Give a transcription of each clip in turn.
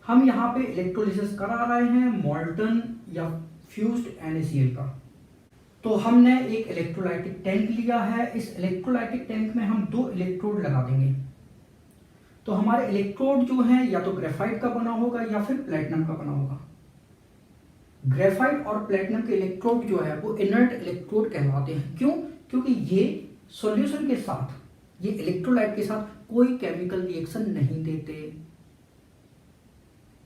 हम यहाँ पे इलेक्ट्रोलिसिस करा रहे हैं मॉल्टन या फ्यूज्ड NaCl का। तो हमने एक इलेक्ट्रोलाइटिक टैंक लिया है। इस इलेक्ट्रोलाइटिक टैंक में हम 2 इलेक्ट्रोड लगा देंगे। तो हमारे इलेक्ट्रोड जो है या तो ग्रेफाइट का बना होगा या फिर प्लेटिनम का बना होगा। ग्रेफाइट और प्लेटिनम के इलेक्ट्रोड जो है वो इनर्ट इलेक्ट्रोड कहलाते हैं। क्यों? क्योंकि ये सॉल्यूशन के साथ, ये इलेक्ट्रोलाइट के साथ कोई केमिकल रिएक्शन नहीं देते।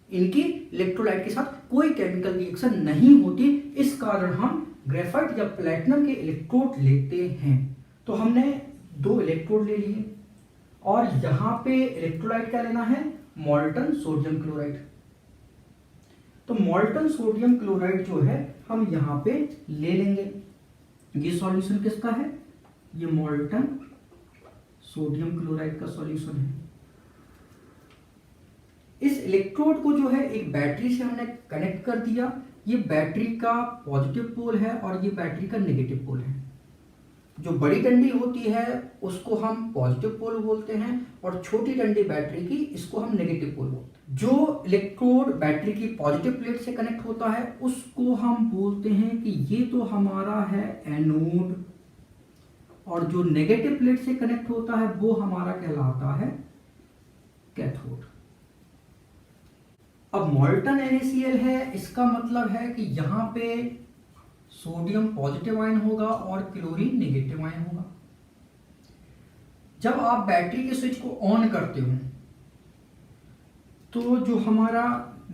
इनकी इलेक्ट्रोलाइट के साथ कोई केमिकल रिएक्शन नहीं होती, इस कारण हम ग्रेफाइट या प्लेटिनम के इलेक्ट्रोड लेते हैं। तो हमने 2 इलेक्ट्रोड ले लिए और यहां पे इलेक्ट्रोलाइट क्या लेना है? मॉल्टन सोडियम क्लोराइड। तो मॉल्टन सोडियम क्लोराइड जो है हम यहां पे ले लेंगे। ये सॉल्यूशन किसका है? ये मॉल्टन सोडियम क्लोराइड का सॉल्यूशन है। इस इलेक्ट्रोड को जो है एक बैटरी से हमने कनेक्ट कर दिया। ये बैटरी का पॉजिटिव पोल है और ये बैटरी का नेगेटिव पोल है। जो बड़ी डंडी होती है उसको हम पॉजिटिव पोल बोलते हैं और छोटी डंडी बैटरी की, इसको हम नेगेटिव पोल बोलते हैं। जो इलेक्ट्रोड बैटरी की पॉजिटिव प्लेट से कनेक्ट होता है उसको हम बोलते हैं कि ये तो हमारा है एनोड, और जो नेगेटिव प्लेट से कनेक्ट होता है वो हमारा कहलाता है कैथोड। अब मॉल्टन NaCl है, इसका मतलब है कि यहां पे सोडियम पॉजिटिव आयन होगा और क्लोरीन नेगेटिव आयन होगा। जब आप बैटरी के स्विच को ऑन करते हो तो जो हमारा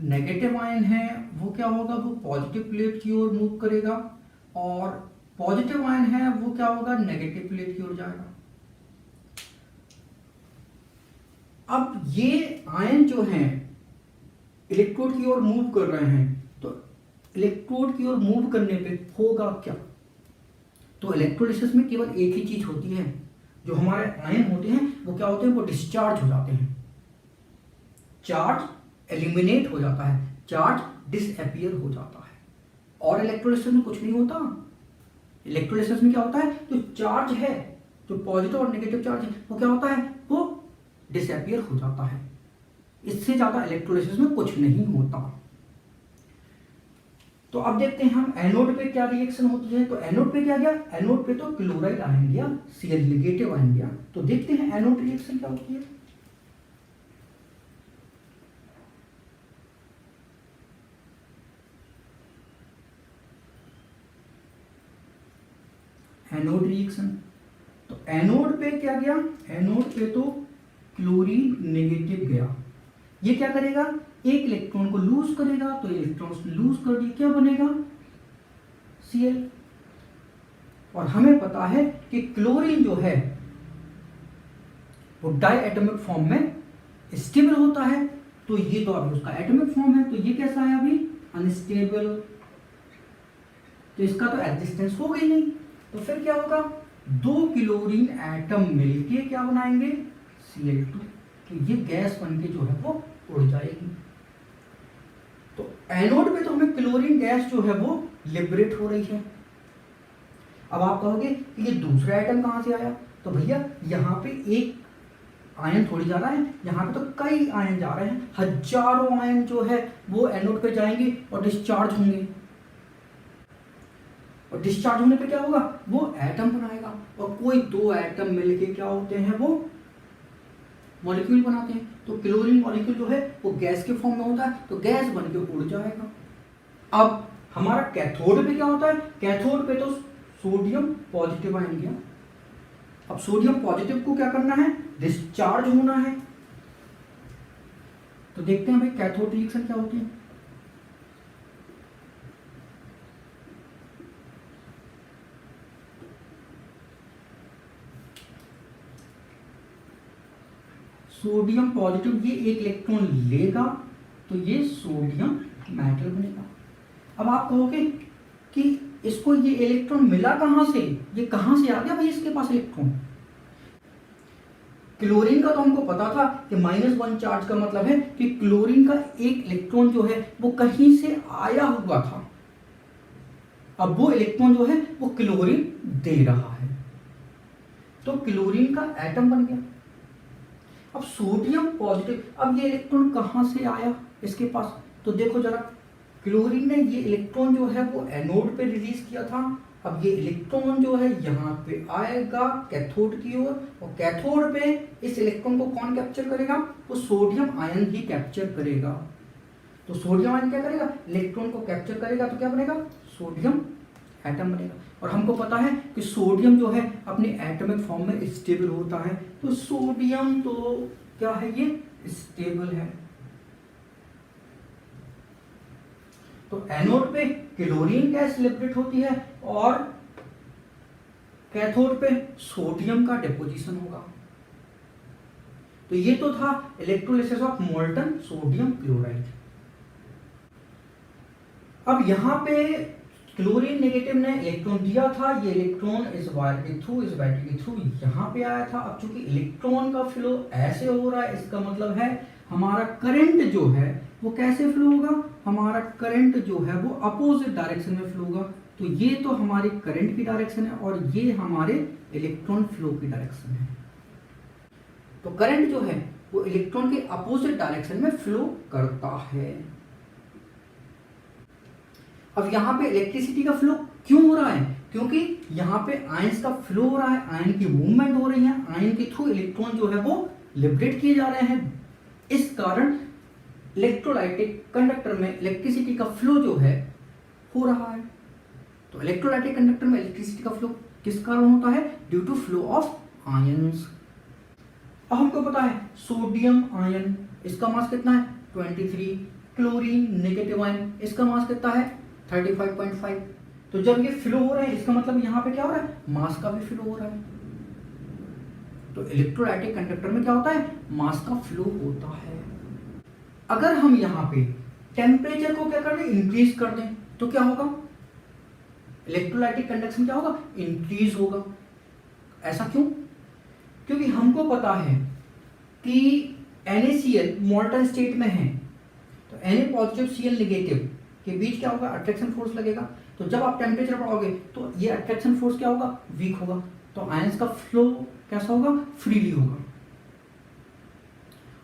नेगेटिव आयन है वो क्या होगा? वो पॉजिटिव प्लेट की ओर मूव करेगा और पॉजिटिव आयन है वो क्या होगा? नेगेटिव प्लेट की ओर जाएगा। अब ये आयन जो हैं इलेक्ट्रोड की ओर मूव कर रहे हैं, तो इलेक्ट्रोड की ओर मूव करने पे होगा क्या? तो इलेक्ट्रोलिसिस में केवल एक ही चीज होती है, जो हमारे आयन होते हैं वो क्या होते हैं? वो डिस्चार्ज हो जाते हैं। चार्ज एलिमिनेट हो जाता है, चार्ज डिसअपीयर हो जाता है। और इलेक्ट्रोलिसिस में कुछ नहीं होता। इलेक्ट्रोलिसिस में क्या होता है? जो चार्ज है, जो पॉजिटिव और नेगेटिव चार्ज है, वो क्या होता है? वो डिसअपीयर हो जाता है। इससे ज्यादा इलेक्ट्रोलिसिस में कुछ नहीं होता। तो अब देखते हैं हम एनोड पे क्या रिएक्शन होती है। तो एनोड पे क्या गया? एनोड पे तो क्लोराइड आयन गया, Cl नेगेटिव आयन गया। तो देखते हैं एनोड रिएक्शन क्या होती है। एनोड रिएक्शन, तो एनोड पे क्या गया? एनोड पे तो क्लोरीन नेगेटिव गया। ये क्या करेगा? एक इलेक्ट्रॉन को लूज करेगा, तो इलेक्ट्रॉन लूज कर दिया, क्या बनेगा? Cl। और हमें पता है कि क्लोरीन जो है वो डाई एटॉमिक फॉर्म में स्टेबल होता है। तो ये तो अभी उसका एटॉमिक फॉर्म है, तो ये कैसा है? अभी अनस्टेबल। तो इसका तो एग्जिस्टेंस हो गई नहीं। तो फिर क्या होगा? 2 क्लोरीन एटम मिलके क्या बनाएंगे? Cl2। तो ये गैस बन के जो है वो उड़ जाएगी। तो एनोड पे तो हमें क्लोरीन गैस जो है वो लिबरेट हो रही है। अब आप कहोगे कि ये दूसरा एटम कहां से आया? तो भैया यहां पे एक आयन थोड़ी जा रहा है, यहां पे तो कई आयन जा रहे हैं। हजारों आयन जो है वो एनोड पे जाएंगे और डिस्चार्ज होंगे। और डिस्चार्ज होने पे क्या होगा? वो एटम बनाएगा और कोई 2 एटम मिलके क्या होते हैं? वो मॉलिक्यूल बनाते हैं। तो क्लोरीन मॉलिक्यूल जो है वो गैस के फॉर्म में होता है, तो गैस बन के उड़ जाएगा। अब हमारा कैथोड पे क्या होता है? कैथोड पे तो सोडियम पॉजिटिव आयन गया। अब सोडियम पॉजिटिव को क्या करना है? डिस्चार्ज होना है। तो देखते हैं भाई कैथोड रिएक्शन क्या होती है। सोडियम पॉजिटिव ये एक इलेक्ट्रॉन लेगा, तो ये सोडियम मेटल बनेगा। अब आप कहोगे कि इसको ये इलेक्ट्रॉन मिला कहां से? ये कहां से आ गया भाई इसके पास इलेक्ट्रॉन? क्लोरीन का तो हमको पता था कि -1 चार्ज का मतलब है कि क्लोरीन का एक इलेक्ट्रॉन जो है वो कहीं से आया हुआ था। अब वो इलेक्ट्रॉन जो है वो क्लोरीन दे रहा है, तो क्लोरीन का एटम बन गया। अब सोडियम पॉजिटिव, अब ये इलेक्ट्रॉन कहां से आया? इसके पास। तो देखो जरा, क्लोरीन ने ये इलेक्ट्रॉन जो है वो एनोड पे रिलीज किया था, अब ये इलेक्ट्रॉन जो है यहाँ पे आएगा कैथोड की ओर, और कैथोड पे इस इलेक्ट्रॉन को कौन कैप्चर करेगा, वो सोडियम आयन ही कैप्चर करेगा। तो सोडियम आयन क्या करेगा, इलेक्ट्रॉन को कैप्चर करेगा, तो क्या बनेगा, सोडियम एटम बनेगा। और हमको पता है कि सोडियम जो है अपने एटॉमिक फॉर्म में स्टेबल होता है, तो सोडियम तो क्या है, ये स्टेबल है। तो एनोड पे क्लोरीन गैस लिबरेट होती है और कैथोड पे सोडियम का डिपोजिशन होगा। तो ये तो था electrolysis of molten sodium chloride. अब यहां पे क्लोरीन नेगेटिव ने इलेक्ट्रॉन दिया था, ये इलेक्ट्रॉन इस वायर के थ्रू, इस बैटरी के थ्रू यहां पे आया था। अब चूंकि इलेक्ट्रॉन का फ्लो ऐसे हो रहा है, इसका मतलब है हमारा करंट जो है वो कैसे फ्लो होगा, हमारा करंट जो है वो अपोजिट डायरेक्शन में फ्लो होगा। तो ये तो हमारे करंट की डायरेक्शन है और ये हमारे इलेक्ट्रॉन फ्लो की डायरेक्शन है। तो करंट जो है वो इलेक्ट्रॉन के अपोजिट डायरेक्शन में फ्लो करता है। अब यहाँ पे इलेक्ट्रिसिटी का फ्लो क्यों हो रहा है, क्योंकि यहाँ पे आयंस का फ्लो हो रहा है, आयन की मूवमेंट हो रही है, आयन के थ्रू इलेक्ट्रॉन जो है वो लिबरेट किए जा रहे हैं। इस कारण इलेक्ट्रोलाइटिक कंडक्टर में इलेक्ट्रिसिटी का फ्लो जो है हो रहा है। तो इलेक्ट्रोलाइटिक कंडक्टर में इलेक्ट्रिसिटी का फ्लो किस कारण होता है, due to flow of ions. अब हमको पता है सोडियम आयन, इसका मास कितना है 23, क्लोरीन नेगेटिव आयन, इसका मास कितना है 35.5। तो जब ये फ्लो हो रहा है इसका मतलब यहाँ पे क्या हो रहा है, मास का भी फ्लो हो रहा है। तो इलेक्ट्रोलाइटिक कंडक्टर में क्या होता है, मास का फ्लो होता है। अगर हम यहाँ पे टेम्परेचर को क्या कर दें, इंक्रीज कर दें, तो क्या होगा, इलेक्ट्रोलाइटिक कंडक्शन क्या होगा, इंक्रीज होगा। ऐसा क्यों, क्योंकि हमको पता है कि NaCl मोल्टन स्टेट में है, तो Na पॉजिटिव Cl नेगेटिव के बीच क्या होगा, अट्रैक्शन फोर्स लगेगा। तो जब आप टेम्परेचर बढ़ाओगे तो ये अट्रैक्शन फोर्स क्या होगा, वीक होगा। तो आयंस का फ्लो कैसा होगा, फ्रीली होगा।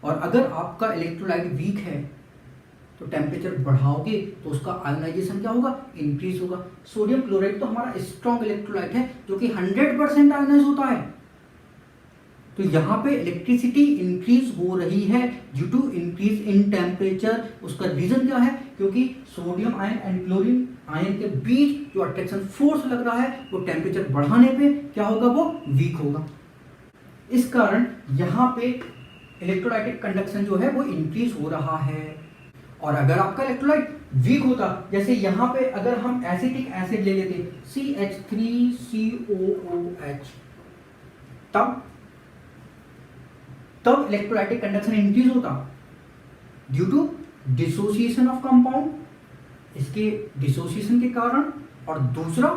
और अगर आपका इलेक्ट्रोलाइट वीक है तो टेम्परेचर बढ़ाओगे तो उसका आयोनाइजेशन क्या होगा, इंक्रीज होगा। सोडियम क्लोराइड तो हमारा स्ट्रॉन्ग इलेक्ट्रोलाइट है जो कि 100% आयोनाइज होता है। तो यहाँ पे इलेक्ट्रिसिटी इंक्रीज हो रही है due to increase in temperature. उसका रीजन क्या है, क्योंकि sodium ion and chlorine ion के बीच जो अट्रैक्शन फोर्स लग रहा है वो टेम्परेचर बढ़ाने पे क्या होगा, वो वीक होगा। इस कारण यहाँ पे इलेक्ट्रोलाइटिक कंडक्शन जो है वो इंक्रीज हो रहा है। और अगर आपका इलेक्ट्रोलाइट वीक होता, जैसे यहाँ पे अगर हम एसिटिक एसिड ले लेते CH3COOH, तब इलेक्ट्रोलाइटिक कंडक्शन इंक्रीज होता due to dissociation of compound, इसके डिसोसिएशन के कारण, और दूसरा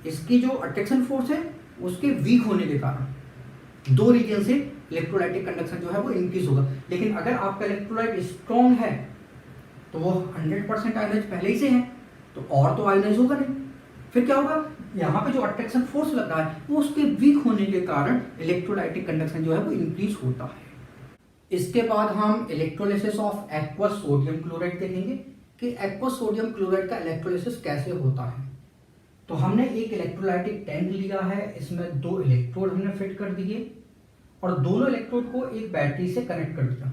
इसकी जो अट्रैक्शन फोर्स है उसके वीक होने के कारण। दो रीजन से इलेक्ट्रोलाइटिक कंडक्शन जो है वो इंक्रीज होगा। लेकिन अगर आपका इलेक्ट्रोलाइट स्ट्रॉन्ग है तो वो 100% आयोनाइज पहले ही से है, तो और तो आयोनाइज होगा नहीं। फिर क्या होगा, यहाँ पे जो अट्रैक्शन फोर्स लग रहा है वो उसके वीक होने के कारण इलेक्ट्रोलाइटिक कंडक्शन जो है वो इंक्रीज होता है। इसके बाद हम electrolysis of aqueous sodium chloride देखेंगे कि एक्वस सोडियम क्लोराइड का इलेक्ट्रोलिसिस कैसे होता है। तो हमने एक इलेक्ट्रोलाइटिक टैंक लिया है, इसमें 2 इलेक्ट्रोड हमने फिट कर दिए और दोनों इलेक्ट्रोड को एक बैटरी से कनेक्ट कर दिया।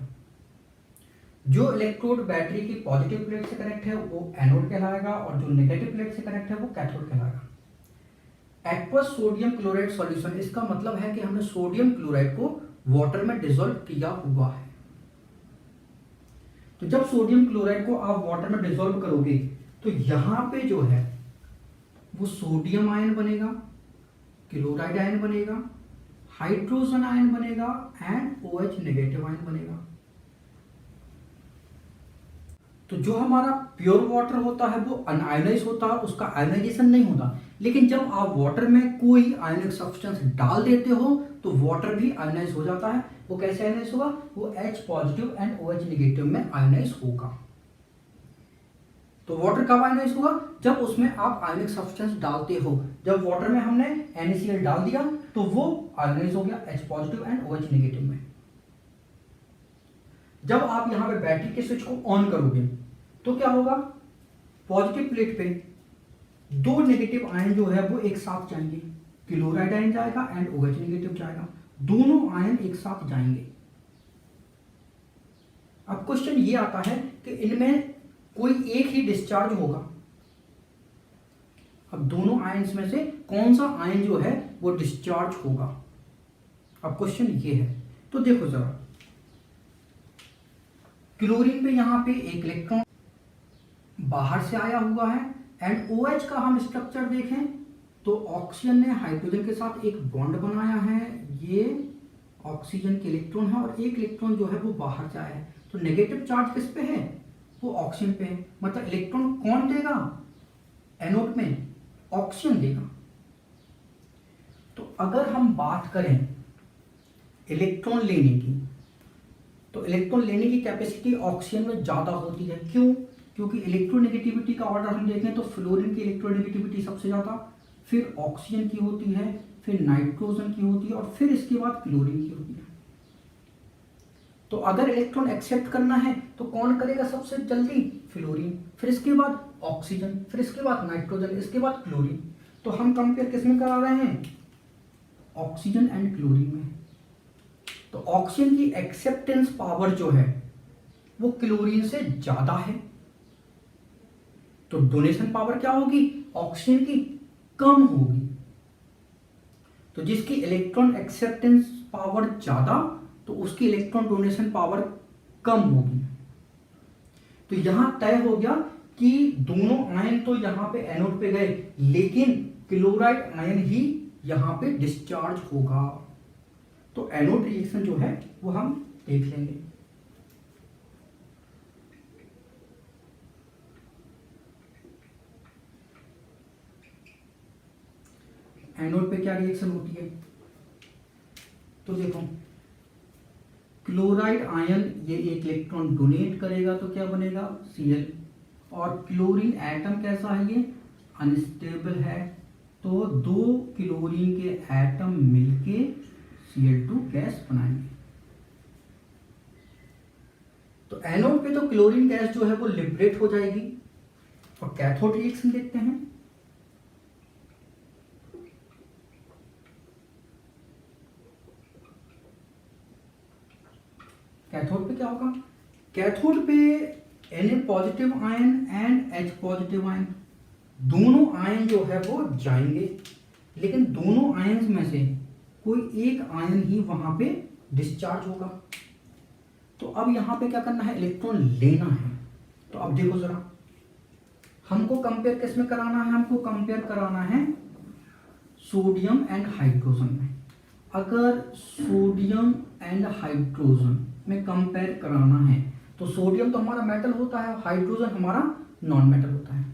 जो इलेक्ट्रोड बैटरी की पॉजिटिव प्लेट से कनेक्ट है वो एनोड कहलाएगा और जो नेगेटिव प्लेट से कनेक्ट है वो कैथोड कहलाएगा। एक्वस सोडियम क्लोराइड सॉल्यूशन, इसका मतलब है कि हमने सोडियम क्लोराइड को वाटर में डिसॉल्व किया हुआ है। तो जब सोडियम क्लोराइड को आप वाटर में डिसॉल्व करोगे तो यहां पे जो है वो सोडियम आयन बनेगा, क्लोराइड आयन बनेगा, हाइड्रोजन आयन बनेगा एंड OH नेगेटिव आयन बनेगा। तो जो हमारा प्योर वाटर होता है वो अनआयोनाइज होता है, उसका आयोनाइजेशन नहीं होता। लेकिन जब आप वाटर में कोई आयोनिक सब्सटेंस डाल देते हो तो वाटर भी आयोनाइज हो जाता है। वो कैसे आयोनाइज होगा, वो H positive and OH negative में आयोनाइज होगा। तो वाटर कब आयोनाइज होगा, जब उसमें आप आयोनिक सब्सटेंस डालते हो। जब वाटर में हमने NaCl डाल दिया तो वो आयोनाइज हो गया H positive and OH negative में। जब आप यहाँ पे बैटरी के स्विच को ऑन करोगे तो क्या होगा, पॉजिटिव प्लेट पे दो नेगेटिव आयन जो है वो एक साथ जाएंगे, क्लोराइड आयन जाएगा एंड OH नेगेटिव जाएगा, दोनों आयन एक साथ जाएंगे। अब क्वेश्चन ये आता है कि इनमें कोई एक ही डिस्चार्ज होगा। अब दोनों आयन्स में से कौन सा आयन जो है वो डिस्चार्ज होगा। अब क्वेश्चन ये है, तो देखो जरा, क्लोरीन पे यहां पे एक इलेक्ट्रॉन बाहर से आया हुआ है एंड OH का हम स्ट्रक्चर देखें तो ऑक्सीजन ने हाइड्रोजन के साथ एक बॉन्ड बनाया है, ये ऑक्सीजन के इलेक्ट्रॉन है और एक इलेक्ट्रॉन जो है वो बाहर से आया है। तो नेगेटिव चार्ज किस पे है, वो ऑक्सीजन पे है, मतलब इलेक्ट्रॉन कौन देगा एनोड में, ऑक्सीजन देगा। तो अगर हम बात करें इलेक्ट्रॉन लेने की, तो इलेक्ट्रॉन लेने की कैपेसिटी ऑक्सीजन में ज्यादा होती है। क्यों, क्योंकि इलेक्ट्रोनेगेटिविटी का ऑर्डर हम देखें तो फ्लोरीन की इलेक्ट्रोनेगेटिविटी सबसे ज्यादा, फिर ऑक्सीजन की होती है, फिर नाइट्रोजन की होती है और फिर इसके बाद क्लोरीन की होती है। तो अगर इलेक्ट्रॉन एक्सेप्ट करना है तो कौन करेगा सबसे जल्दी, फ्लोरीन, फिर इसके बाद ऑक्सीजन, फिर इसके बाद नाइट्रोजन, इसके बाद क्लोरीन। तो हम कंपेयर किस में करा रहे हैं, ऑक्सीजन एंड क्लोरीन में। तो ऑक्सीजन की एक्सेप्टेंस पावर जो है वो क्लोरीन से ज्यादा है, तो डोनेशन पावर क्या होगी, ऑक्सीजन की कम होगी। तो जिसकी इलेक्ट्रॉन एक्सेप्टेंस पावर ज्यादा तो उसकी इलेक्ट्रॉन डोनेशन पावर कम होगी। तो यहां तय हो गया कि दोनों आयन तो यहां पे एनोड पे गए, लेकिन क्लोराइड आयन ही यहां पे डिस्चार्ज होगा। तो एनोड रिएक्शन जो है वो हम देख लेंगे। एनोड पे क्या रिएक्शन होती है, तो देखो क्लोराइड आयन ये एक इलेक्ट्रॉन डोनेट करेगा तो क्या बनेगा, Cl, और क्लोरीन एटम कैसा है, ये अनस्टेबल है, तो दो क्लोरीन के एटम मिलके Cl2 गैस बनाएंगे। तो एनोड पे तो क्लोरीन गैस जो है वो लिबरेट हो जाएगी। और कैथोड रिएक्शन देखते हैं। कैथोड पे क्या होगा, कैथोड पे Na positive ion and H positive ion दोनों आयन जो है वो जाएंगे, लेकिन दोनों आयन में से कोई एक आयन ही वहां पे डिस्चार्ज होगा। तो अब यहां पे क्या करना है, इलेक्ट्रॉन लेना है। तो अब देखो जरा, हमको कंपेयर किस में कराना है, हमको कंपेयर कराना है सोडियम एंड हाइड्रोजन में। अगर सोडियम एंड हाइड्रोजन में कंपेयर कराना है तो सोडियम तो हमारा मेटल होता है, हाइड्रोजन हमारा नॉन मेटल होता है।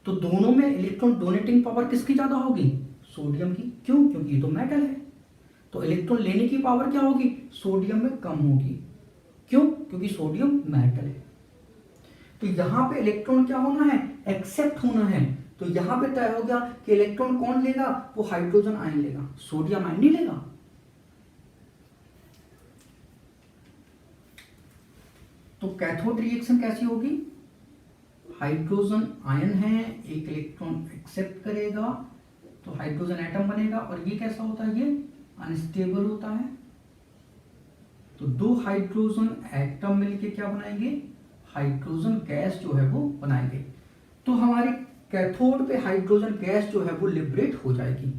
तो दोनों में इलेक्ट्रॉन डोनेटिंग पावर किसकी ज्यादा होगी, सोडियम की। क्यों, क्योंकि ये तो मेटल है। तो इलेक्ट्रॉन लेने की पावर क्या होगी, सोडियम में कम होगी। क्यों, क्योंकि सोडियम मेटल है। तो यहां पे इलेक्ट्रॉन क्या होना है, एक्सेप्ट होना है। तो यहां पे तय हो गया कि इलेक्ट्रॉन कौन लेगा, वो हाइड्रोजन आयन लेगा, सोडियम आयन नहीं लेगा। तो कैथोड रिएक्शन कैसी होगी, हाइड्रोजन आयन है, एक इलेक्ट्रॉन एक्सेप्ट करेगा तो हाइड्रोजन एटम बनेगा, और ये कैसा होता है, ये अनस्टेबल होता है। तो दो हाइड्रोजन एटम मिलके क्या बनाएंगे, हाइड्रोजन गैस जो है वो बनाएंगे। तो हमारे कैथोड पे हाइड्रोजन गैस जो है वो लिबरेट हो जाएगी।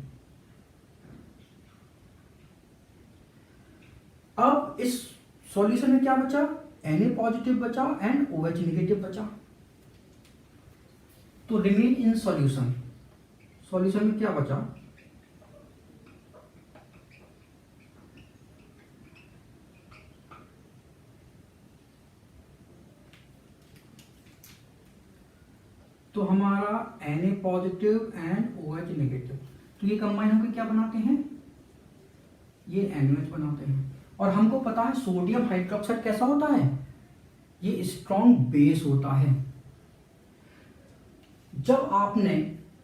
अब इस सॉल्यूशन में क्या बचा, Na पॉजिटिव बचा एंड OH नेगेटिव बचा। तो रिमेन इन सॉल्यूशन, सॉल्यूशन में क्या बचा, तो हमारा Na positive and OH negative, तो ये कंबाइन होकर क्या बनाते हैं, ये NaOH बनाते हैं। और हमको पता है सोडियम हाइड्रोक्साइड कैसा होता है, ये स्ट्रॉन्ग बेस होता है। जब आपने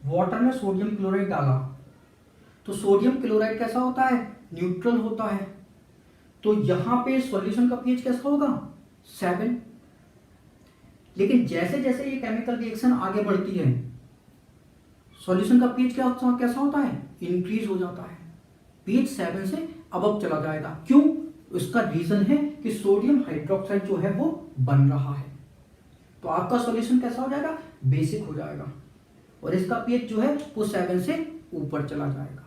वाटर में सोडियम क्लोराइड डाला तो सोडियम क्लोराइड कैसा होता है, न्यूट्रल होता है। तो यहां पे सॉल्यूशन का पीएच कैसा होगा 7। लेकिन जैसे जैसे ये केमिकल रिएक्शन आगे बढ़ती है सॉल्यूशन का पीएच कैसा होता है, इंक्रीज हो जाता है, पीएच 7 से अबव चला जाएगा। क्यों? उसका रीजन है कि सोडियम हाइड्रोक्साइड जो है वो बन रहा है। तो आपका सॉल्यूशन कैसा हो जाएगा, बेसिक हो जाएगा, और इसका पीएच जो है वो 7 से ऊपर चला जाएगा।